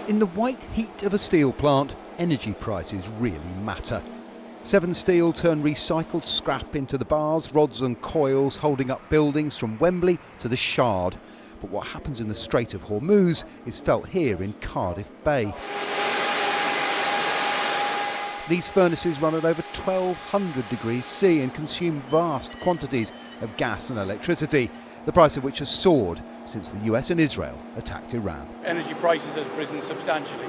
In the white heat of a steel plant, energy prices really matter. Severn Steel turn recycled scrap into the bars, rods and coils holding up buildings from Wembley to the Shard. But what happens in the Strait of Hormuz is felt here in Cardiff Bay. These furnaces run at over 1200 degrees C and consume vast quantities of gas and electricity, the price of which has soared since the US and Israel attacked Iran. Energy prices have risen substantially.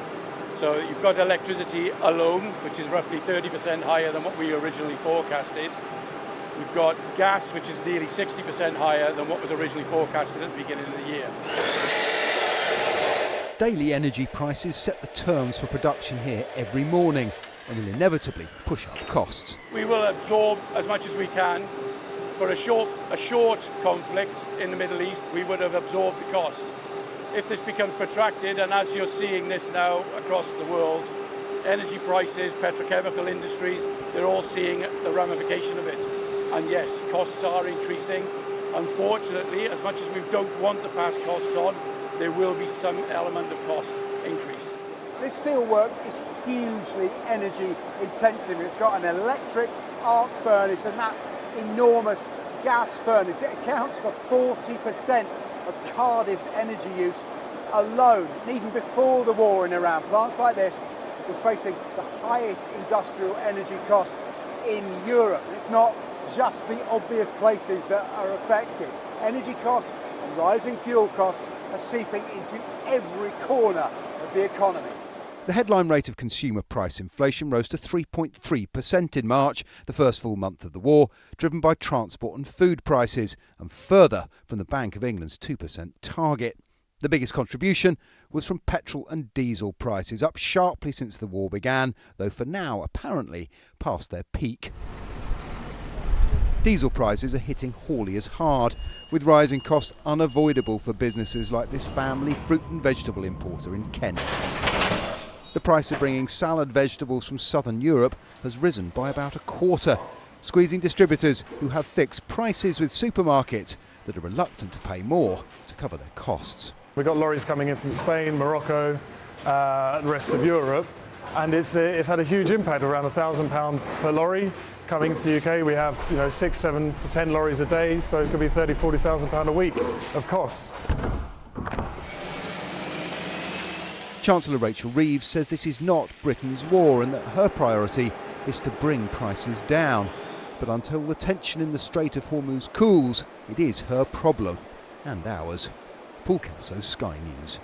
So you've got electricity alone, which is roughly 30% higher than what we originally forecasted. We've got gas, which is nearly 60% higher than what was originally forecasted at the beginning of the year. Daily energy prices set the terms for production here every morning and will inevitably push up costs. We will absorb as much as we can. For a short conflict in the Middle East, we would have absorbed the cost. If this becomes protracted, and as you're seeing this now across the world, energy prices, petrochemical industries, they're all seeing the ramification of it. And yes, costs are increasing. Unfortunately, as much as we don't want to pass costs on, there will be some element of cost increase. This steelworks is hugely energy intensive. It's got an electric arc furnace and that enormous gas furnace. It accounts for 40% of Cardiff's energy use alone. And even before the war in Iran, plants like this were facing the highest industrial energy costs in Europe. And it's not just the obvious places that are affected. Energy costs and rising fuel costs are seeping into every corner of the economy. The headline rate of consumer price inflation rose to 3.3% in March, the first full month of the war, driven by transport and food prices, and further from the Bank of England's 2% target. The biggest contribution was from petrol and diesel prices, up sharply since the war began, though for now apparently past their peak. Diesel prices are hitting hauliers hard, with rising costs unavoidable for businesses like this family fruit and vegetable importer in Kent. The price of bringing salad vegetables from southern Europe has risen by about a quarter, squeezing distributors who have fixed prices with supermarkets that are reluctant to pay more to cover their costs. We've got lorries coming in from Spain, Morocco, the rest of Europe, and it's had a huge impact, around £1,000 per lorry. Coming to the UK, we have 6, 7 to 10 lorries a day, so it could be £30,000, £40,000 a week of costs. Chancellor Rachel Reeves says this is not Britain's war and that her priority is to bring prices down. But until the tension in the Strait of Hormuz cools, it is her problem and ours. Paul Kelso, Sky News.